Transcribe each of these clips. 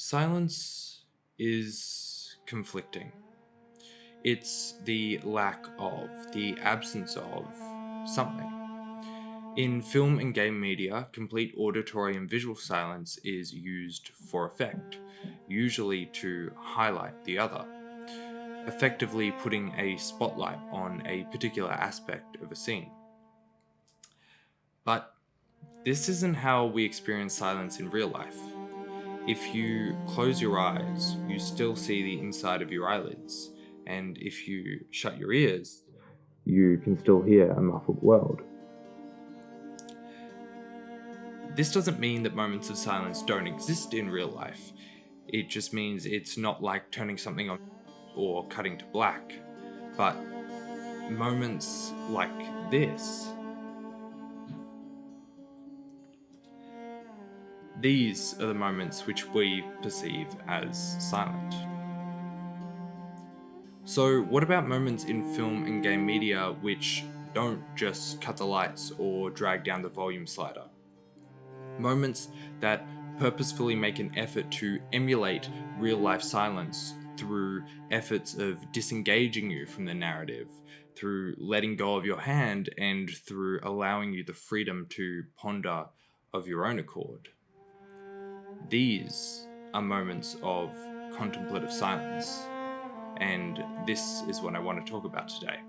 Silence is conflicting. It's the lack of, the absence of something. In film and game media, complete auditory and visual silence is used for effect, usually to highlight the other, effectively putting a spotlight on a particular aspect of a scene. But this isn't how we experience silence in real life. If you close your eyes, you still see the inside of your eyelids, and if you shut your ears, you can still hear a muffled world. This doesn't mean that moments of silence don't exist in real life. It just means it's not like turning something on or cutting to black. But moments like this, these are the moments which we perceive as silent. So what about moments in film and game media which don't just cut the lights or drag down the volume slider? Moments that purposefully make an effort to emulate real-life silence through efforts of disengaging you from the narrative, through letting go of your hand, and through allowing you the freedom to ponder of your own accord. These are moments of contemplative silence, and this is what I want to talk about today.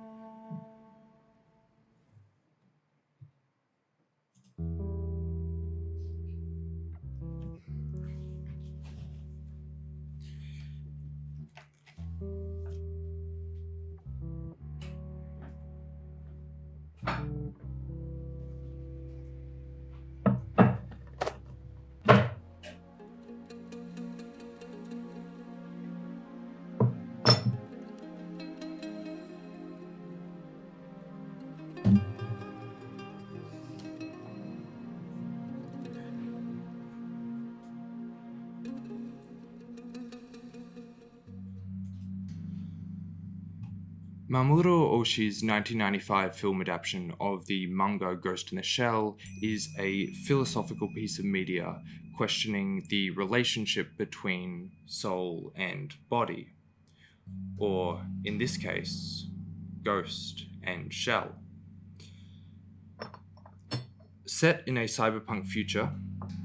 Mamoru Oshii's 1995 film adaptation of the manga Ghost in the Shell is a philosophical piece of media questioning the relationship between soul and body, or in this case, ghost and shell. Set in a cyberpunk future,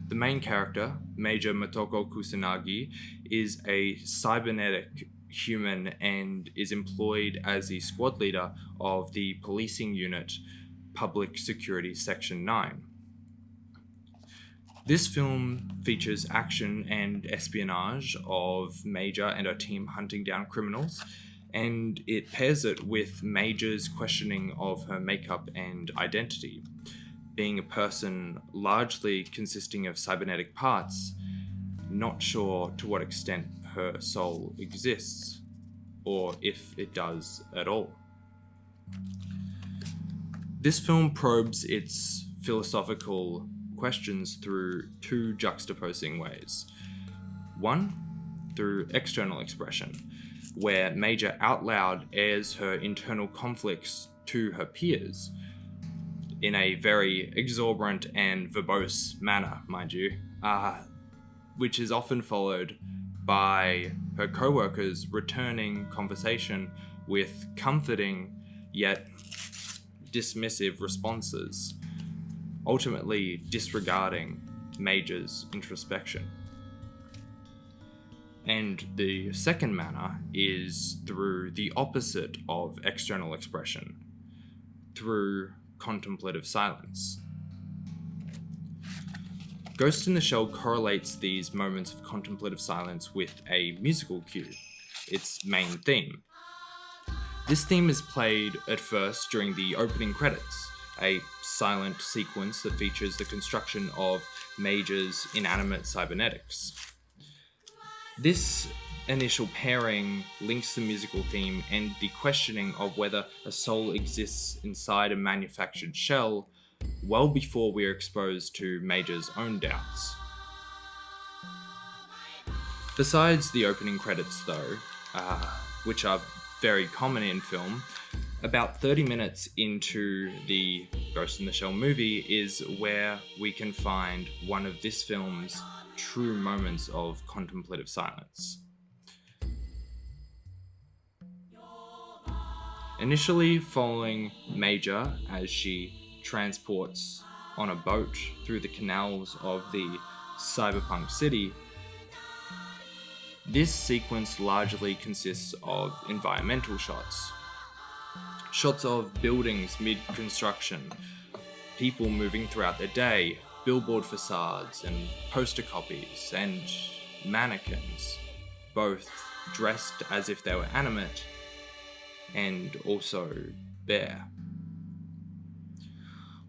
the main character, Major Motoko Kusanagi, is a cybernetic human and is employed as the squad leader of the policing unit Public Security Section 9. This film features action and espionage of Major and her team hunting down criminals, and it pairs it with Major's questioning of her makeup and identity, being a person largely consisting of cybernetic parts, not sure to what extent her soul exists, or if it does at all. This film probes its philosophical questions through two juxtaposing ways. One, through external expression, where Major out loud airs her internal conflicts to her peers, in a very exuberant and verbose manner, mind you, which is often followed by her co-workers returning conversation with comforting yet dismissive responses, ultimately disregarding Major's introspection. And the second manner is through the opposite of external expression, through contemplative silence. Ghost in the Shell correlates these moments of contemplative silence with a musical cue, its main theme. This theme is played at first during the opening credits, a silent sequence that features the construction of Major's inanimate cybernetics. This initial pairing links the musical theme and the questioning of whether a soul exists inside a manufactured shell well before we are exposed to Major's own doubts. Besides the opening credits though, which are very common in film, About 30 minutes into the Ghost in the Shell movie is where we can find one of this film's true moments of contemplative silence. Initially following Major as she transports on a boat through the canals of the cyberpunk city, this sequence largely consists of environmental shots. Shots of buildings mid-construction, people moving throughout their day, billboard facades and poster copies, and mannequins, both dressed as if they were animate and also bare.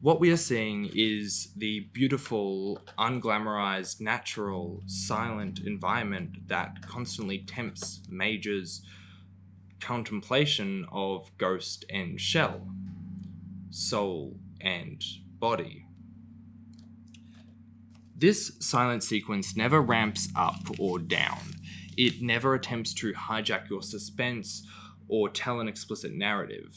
What we are seeing is the beautiful, unglamorized, natural, silent environment that constantly tempts Major's contemplation of ghost and shell, soul and body. This silent sequence never ramps up or down. It never attempts to hijack your suspense or tell an explicit narrative.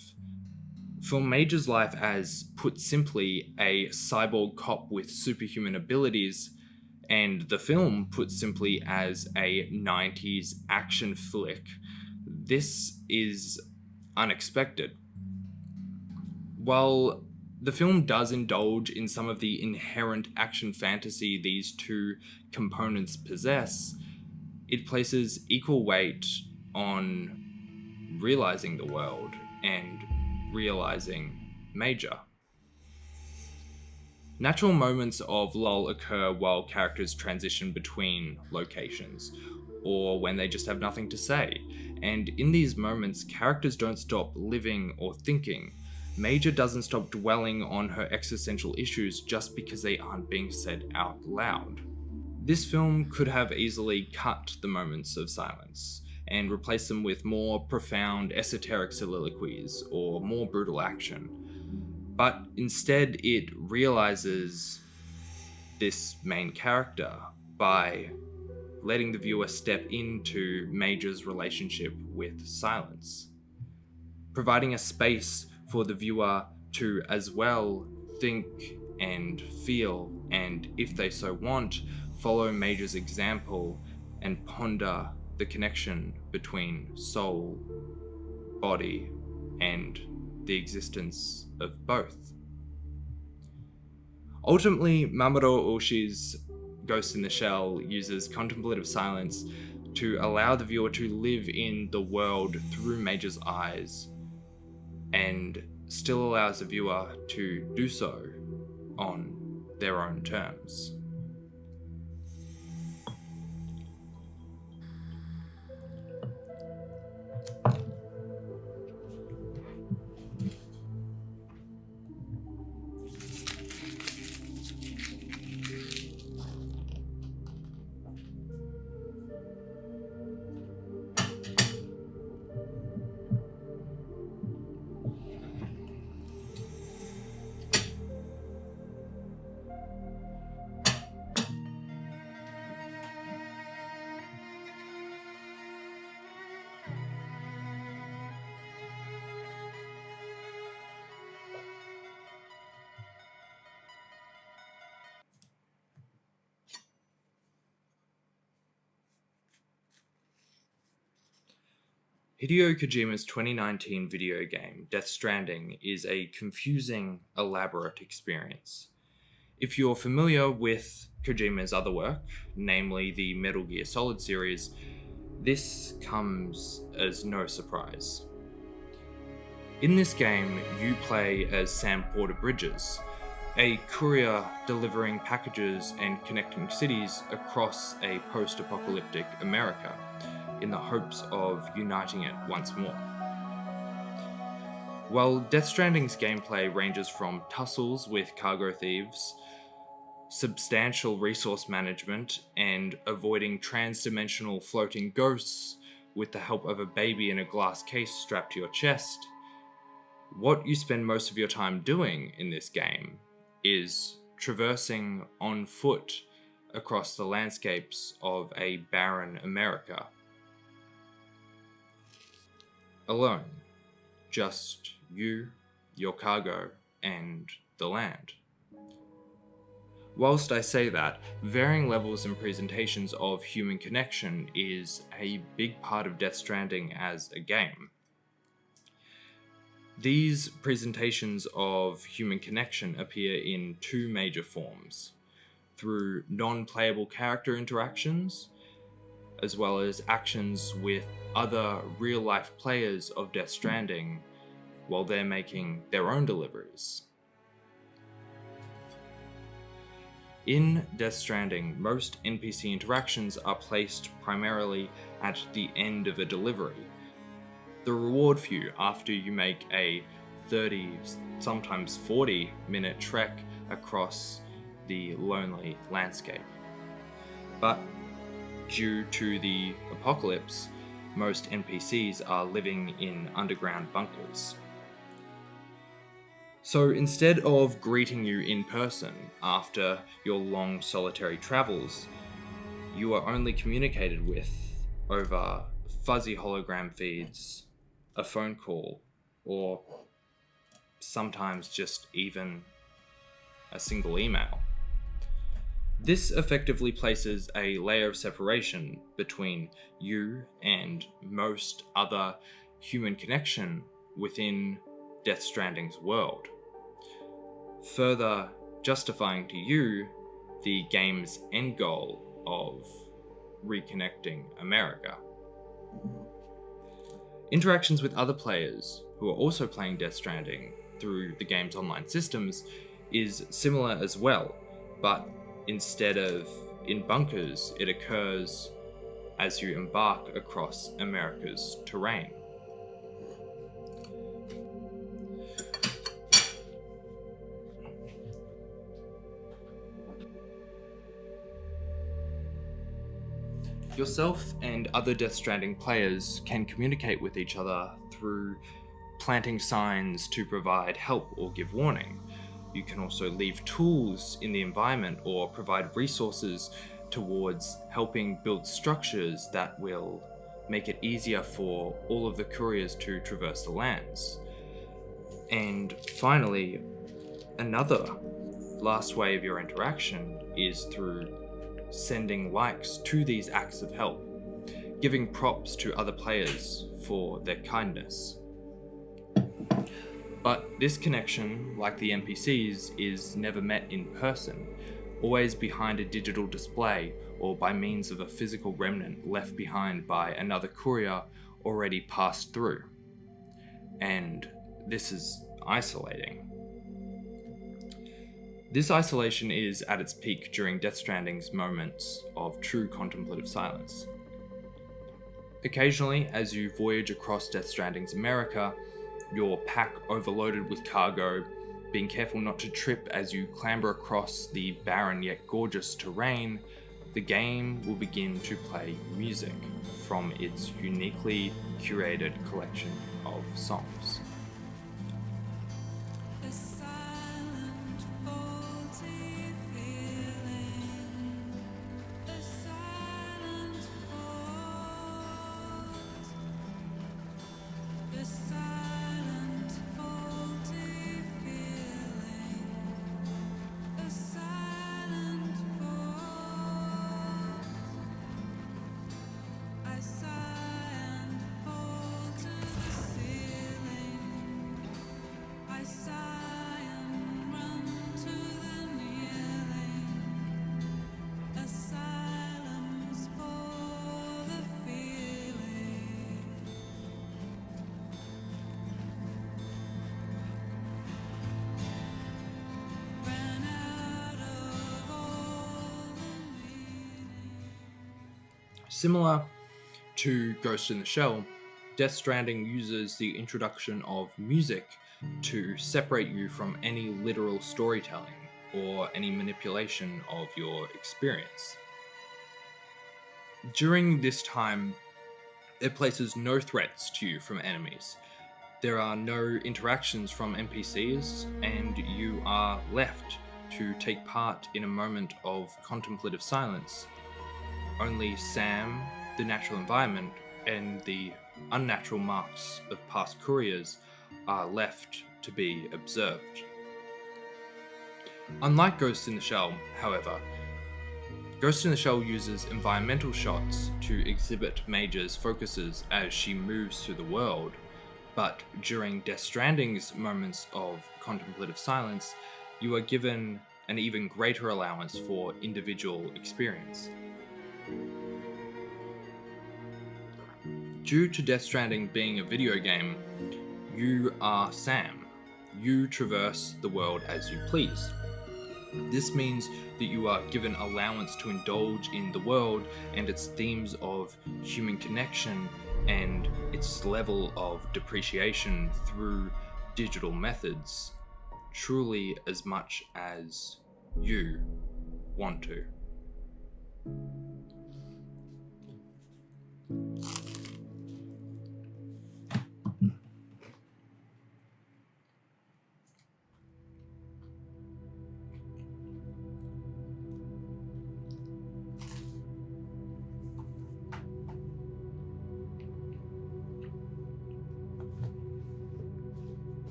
For Major's life as, put simply, a cyborg cop with superhuman abilities, and the film, put simply, as a 90s action flick, this is unexpected. While the film does indulge in some of the inherent action fantasy these two components possess, it places equal weight on realizing the world and realizing Major. Natural moments of lull occur while characters transition between locations, or when they just have nothing to say, and in these moments, characters don't stop living or thinking. Major doesn't stop dwelling on her existential issues just because they aren't being said out loud. This film could have easily cut the moments of silence and replace them with more profound, esoteric soliloquies or more brutal action. But instead, it realizes this main character by letting the viewer step into Major's relationship with silence, providing a space for the viewer to as well think and feel, and if they so want, follow Major's example and ponder the connection between soul, body, and the existence of both. Ultimately, Mamoru Oshii's Ghost in the Shell uses contemplative silence to allow the viewer to live in the world through Major's eyes, and still allows the viewer to do so on their own terms. Hideo Kojima's 2019 video game, Death Stranding, is a confusing, elaborate experience. If you're familiar with Kojima's other work, namely the Metal Gear Solid series, this comes as no surprise. In this game, you play as Sam Porter Bridges, a courier delivering packages and connecting cities across a post-apocalyptic America, in the hopes of uniting it once more. While Death Stranding's gameplay ranges from tussles with cargo thieves, substantial resource management, and avoiding trans-dimensional floating ghosts with the help of a baby in a glass case strapped to your chest, what you spend most of your time doing in this game is traversing on foot across the landscapes of a barren America. Alone. just you, your cargo, and the land. Whilst I say that, varying levels and presentations of human connection is a big part of Death Stranding as a game. These presentations of human connection appear in two major forms, through non-playable character interactions, as well as actions with other real-life players of Death Stranding while they're making their own deliveries. In Death Stranding, most NPC interactions are placed primarily at the end of a delivery. The reward for you after you make a 30, sometimes 40-minute trek across the lonely landscape. But due to the apocalypse, most NPCs are living in underground bunkers. So instead of greeting you in person after your long solitary travels, you are only communicated with over fuzzy hologram feeds, a phone call, or sometimes just even a single email. This effectively places a layer of separation between you and most other human connection within Death Stranding's world, further justifying to you the game's end goal of reconnecting America. Interactions with other players who are also playing Death Stranding through the game's online systems is similar as well, but instead of in bunkers, it occurs as you embark across America's terrain. Yourself and other Death Stranding players can communicate with each other through planting signs to provide help or give warning. You can also leave tools in the environment or provide resources towards helping build structures that will make it easier for all of the couriers to traverse the lands. And finally, another last way of your interaction is through sending likes to these acts of help, giving props to other players for their kindness. But this connection, like the NPCs, is never met in person, always behind a digital display or by means of a physical remnant left behind by another courier already passed through. And this is isolating. This isolation is at its peak during Death Stranding's moments of true contemplative silence. Occasionally, as you voyage across Death Stranding's America, your pack overloaded with cargo, being careful not to trip as you clamber across the barren yet gorgeous terrain, the game will begin to play music from its uniquely curated collection of songs. Similar to Ghost in the Shell, Death Stranding uses the introduction of music to separate you from any literal storytelling or any manipulation of your experience. During this time, it places no threats to you from enemies. There are no interactions from NPCs, and you are left to take part in a moment of contemplative silence. Only Sam, the natural environment, and the unnatural marks of past couriers are left to be observed. Unlike Ghost in the Shell, however, Ghost in the Shell uses environmental shots to exhibit Major's focuses as she moves through the world, but during Death Stranding's moments of contemplative silence, you are given an even greater allowance for individual experience. Due to Death Stranding being a video game, you are Sam. You traverse the world as you please. This means that you are given allowance to indulge in the world and its themes of human connection and its level of depreciation through digital methods, truly as much as you want to.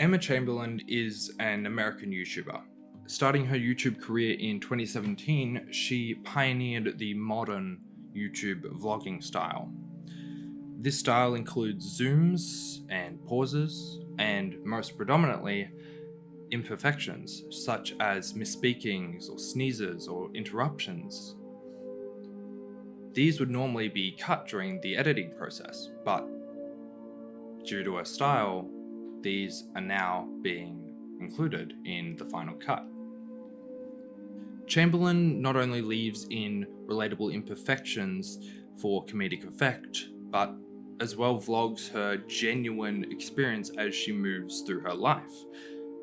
Emma Chamberlain is an American YouTuber. Starting her YouTube career in 2017, she pioneered the modern YouTube vlogging style. This style includes zooms and pauses, and most predominantly, imperfections such as misspeakings or sneezes or interruptions. These would normally be cut during the editing process, but due to her style, these are now being included in the final cut. Chamberlain not only leaves in relatable imperfections for comedic effect, but as well vlogs her genuine experience as she moves through her life,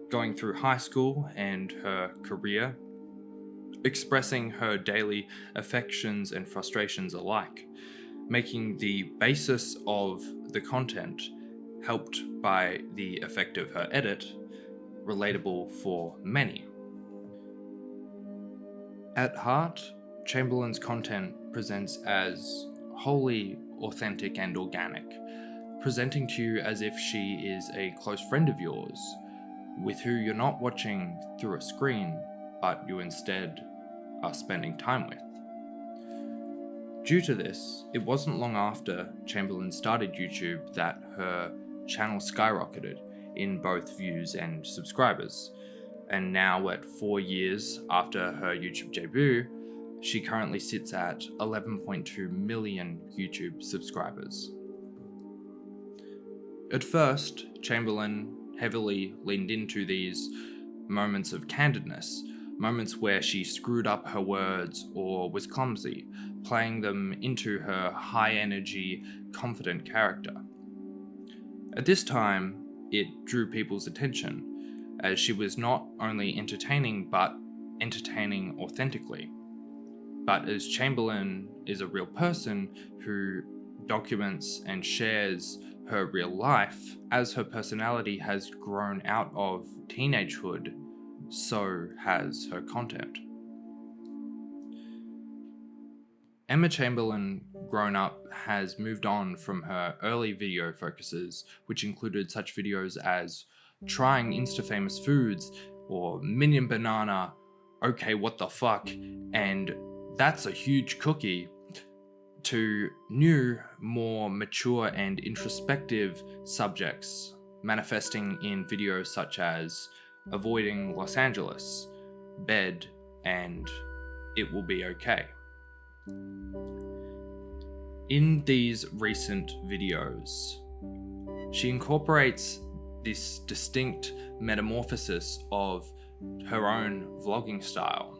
going through high school and her career, expressing her daily affections and frustrations alike, making the basis of the content, helped by the effect of her edit, relatable for many. At heart, Chamberlain's content presents as wholly authentic and organic, presenting to you as if she is a close friend of yours, with who you're not watching through a screen, but you instead are spending time with. Due to this, it wasn't long after Chamberlain started YouTube that her channel skyrocketed in both views and subscribers, and now at 4 years after her YouTube debut, she currently sits at 11.2 million YouTube subscribers. At first, Chamberlain heavily leaned into these moments of candidness, moments where she screwed up her words or was clumsy, playing them into her high-energy, confident character. At this time, it drew people's attention, as she was not only entertaining, but entertaining authentically. But as Chamberlain is a real person who documents and shares her real life, as her personality has grown out of teenagehood, so has her content. Emma Chamberlain, grown up, has moved on from her early video focuses, which included such videos as trying insta-famous foods, or Minion Banana, okay what the fuck, and that's a huge cookie, to new, more mature and introspective subjects, manifesting in videos such as avoiding Los Angeles, bed, and it will be okay. In these recent videos, she incorporates this distinct metamorphosis of her own vlogging style,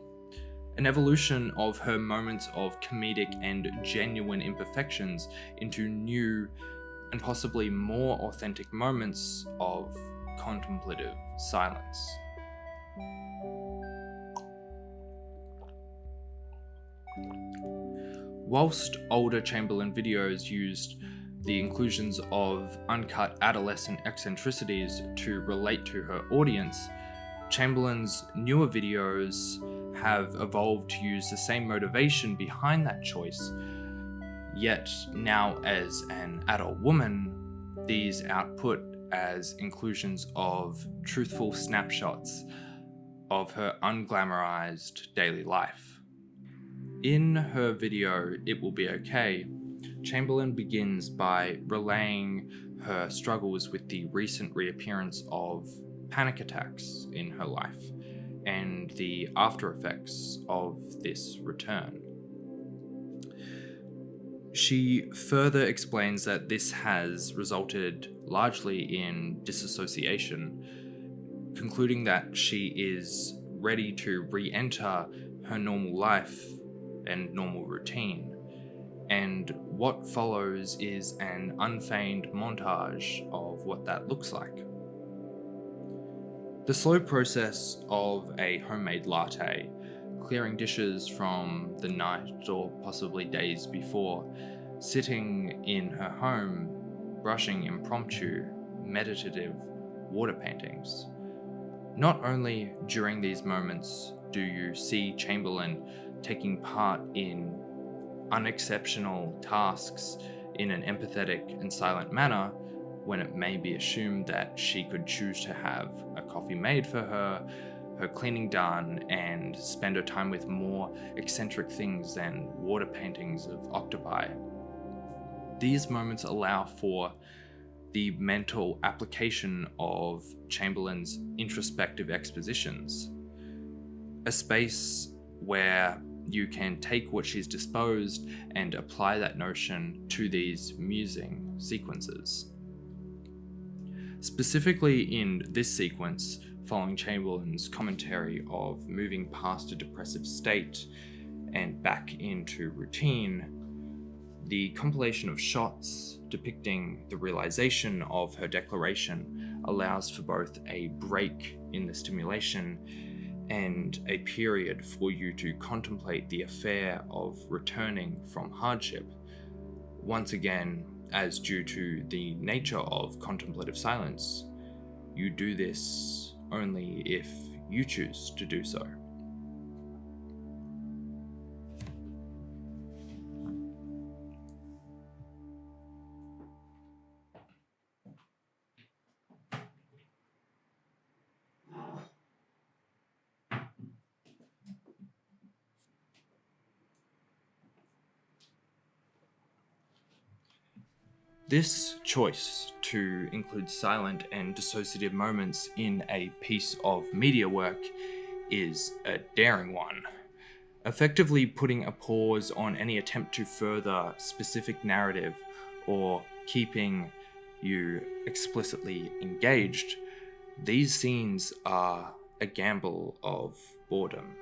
an evolution of her moments of comedic and genuine imperfections into new and possibly more authentic moments of contemplative silence. Whilst older Chamberlain videos used the inclusions of uncut adolescent eccentricities to relate to her audience, Chamberlain's newer videos have evolved to use the same motivation behind that choice, yet now as an adult woman, these output as inclusions of truthful snapshots of her unglamorized daily life. In her video, It Will Be Okay, Chamberlain begins by relaying her struggles with the recent reappearance of panic attacks in her life and the after effects of this return. She further explains that this has resulted largely in disassociation, concluding that she is ready to re-enter her normal life and normal routine. And what follows is an unfeigned montage of what that looks like. The slow process of a homemade latte, clearing dishes from the night or possibly days before, sitting in her home, brushing impromptu, meditative water paintings. Not only during these moments do you see Chamberlain taking part in unexceptional tasks in an empathetic and silent manner, when it may be assumed that she could choose to have a coffee made for her, her cleaning done, and spend her time with more eccentric things than water paintings of octopi. These moments allow for the mental application of Chamberlain's introspective expositions, a space where you can take what she's disposed and apply that notion to these musing sequences. Specifically in this sequence, following Chamberlain's commentary of moving past a depressive state and back into routine, the compilation of shots depicting the realization of her declaration allows for both a break in the stimulation and a period for you to contemplate the affair of returning from hardship. Once again, as due to the nature of contemplative silence, you do this only if you choose to do so. This choice to include silent and dissociative moments in a piece of media work is a daring one, effectively putting a pause on any attempt to further specific narrative or keeping you explicitly engaged. These scenes are a gamble of boredom.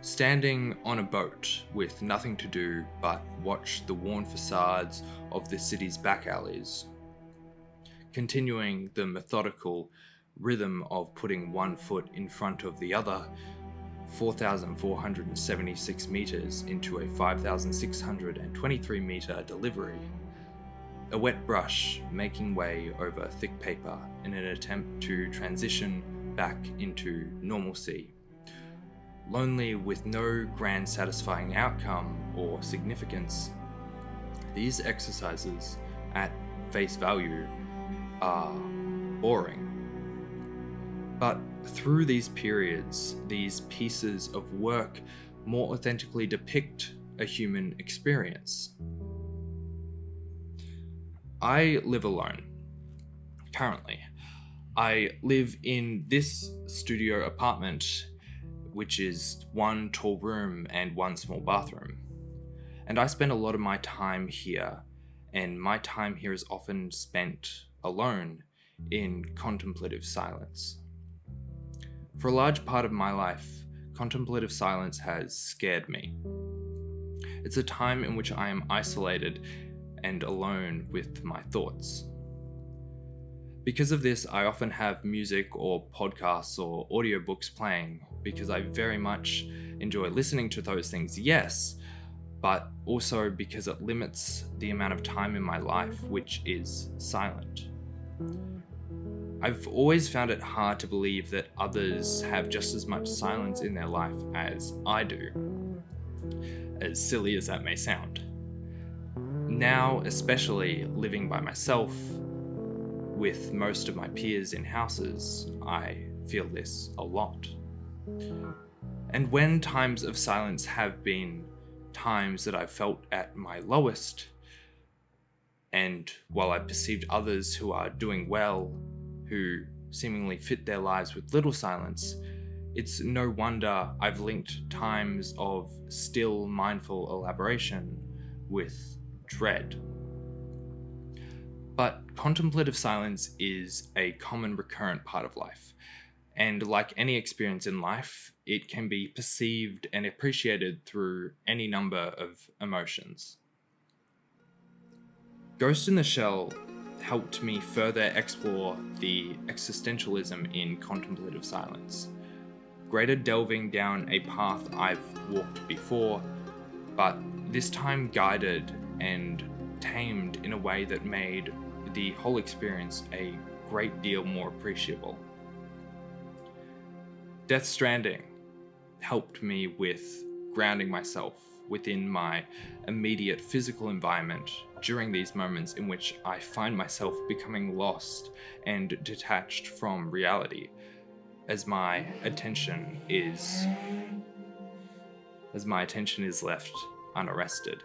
Standing on a boat with nothing to do but watch the worn facades of the city's back alleys, continuing the methodical rhythm of putting one foot in front of the other, 4,476 meters into a 5,623 meter delivery. A wet brush making way over thick paper in an attempt to transition back into normalcy. Lonely with no grand satisfying outcome or significance, these exercises, at face value, are boring. But through these periods, these pieces of work more authentically depict a human experience. I live alone. Currently, I live in this studio apartment, which is one tall room and one small bathroom. And I spend a lot of my time here, and my time here is often spent alone in contemplative silence. For a large part of my life, contemplative silence has scared me. It's a time in which I am isolated and alone with my thoughts. Because of this, I often have music or podcasts or audiobooks playing because I very much enjoy listening to those things, yes, but also because it limits the amount of time in my life which is silent. I've always found it hard to believe that others have just as much silence in their life as I do, as silly as that may sound. Now, especially living by myself, with most of my peers in houses, I feel this a lot. And when times of silence have been times that I've felt at my lowest, and while I perceived others who are doing well, who seemingly fit their lives with little silence, it's no wonder I've linked times of still mindful elaboration with dread. But contemplative silence is a common recurrent part of life, and like any experience in life, it can be perceived and appreciated through any number of emotions. Ghost in the Shell helped me further explore the existentialism in contemplative silence, greater delving down a path I've walked before, but this time guided and tamed in a way that made the whole experience a great deal more appreciable. Death Stranding helped me with grounding myself within my immediate physical environment during these moments in which I find myself becoming lost and detached from reality, as my attention is left unarrested.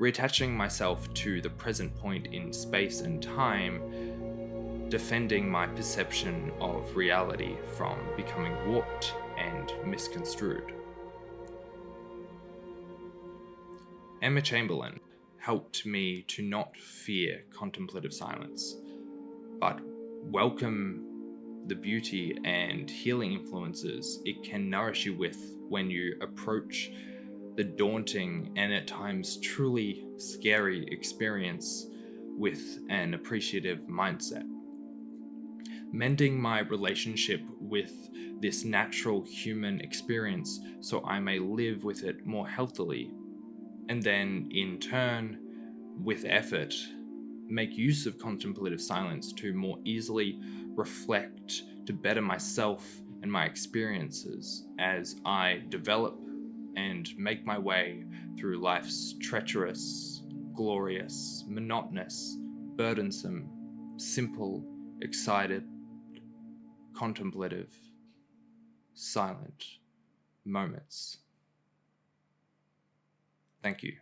Reattaching myself to the present point in space and time, defending my perception of reality from becoming warped and misconstrued. Emma Chamberlain helped me to not fear contemplative silence, but welcome the beauty and healing influences it can nourish you with when you approach the daunting and at times truly scary experience with an appreciative mindset. Mending my relationship with this natural human experience so I may live with it more healthily, and then in turn, with effort, make use of contemplative silence to more easily reflect to better myself and my experiences as I develop and make my way through life's treacherous, glorious, monotonous, burdensome, simple, excited, contemplative, silent moments. Thank you.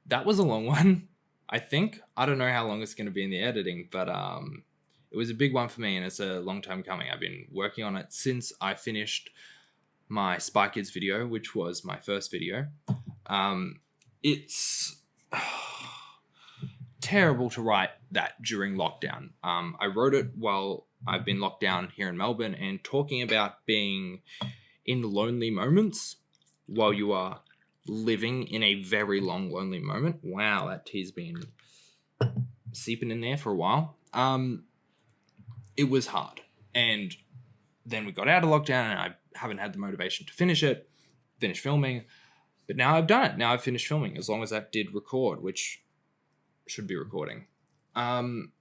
That was a long one. I think. I don't know how long it's going to be in the editing, but it was a big one for me, and it's a long time coming. I've been working on it since I finished my Spy Kids video, which was my first video. It's terrible to write that during lockdown. I wrote it while I've been locked down here in Melbourne, and talking about being in lonely moments while you are living in a very long lonely moment. Wow, that tea's been seeping in there for a while. It was hard, and then we got out of lockdown, and I haven't had the motivation to finish filming, but now I've done it. Now I've finished filming, as long as that did record, which should be recording. I'm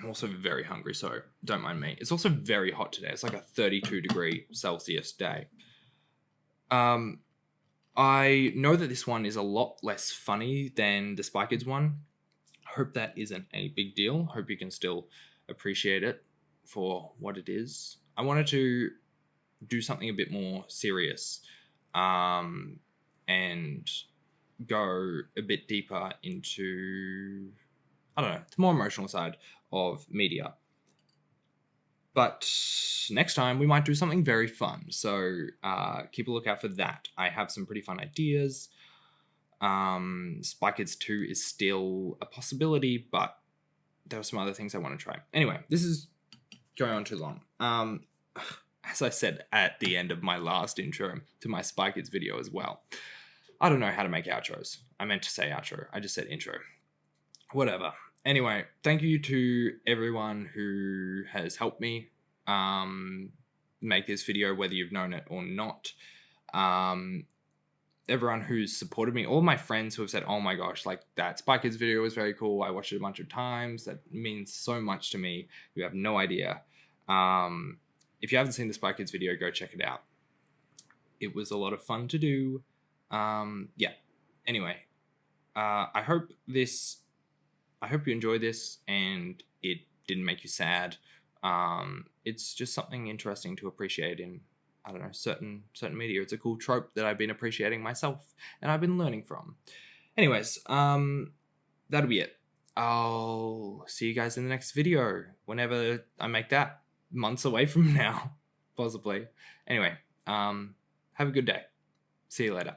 also very hungry, so don't mind me. It's also very hot today. It's like a 32 degree Celsius day. I know that this one is a lot less funny than the Spy Kids one. Hope that isn't a big deal. Hope you can still appreciate it for what it is. I wanted to do something a bit more serious, and go a bit deeper into, I don't know, the more emotional side of media. But next time we might do something very fun. So keep a lookout for that. I have some pretty fun ideas. Spy Kids 2 is still a possibility, but there are some other things I want to try. Anyway, this is going on too long. As I said at the end of my last intro to my Spy Kids video as well, I don't know how to make outros. I meant to say outro. I just said intro. Whatever. Anyway, thank you to everyone who has helped me make this video, whether you've known it or not. Everyone who's supported me, all my friends who have said, oh my gosh, like that Spy Kids video was very cool. I watched it a bunch of times. That means so much to me. You have no idea. If you haven't seen the Spy Kids video, go check it out. It was a lot of fun to do. Yeah. Anyway, I hope you enjoyed this and it didn't make you sad. It's just something interesting to appreciate in, I don't know, certain media. It's a cool trope that I've been appreciating myself and I've been learning from. Anyways, that'll be it. I'll see you guys in the next video, whenever I make that, months away from now, possibly. Anyway, have a good day. See you later.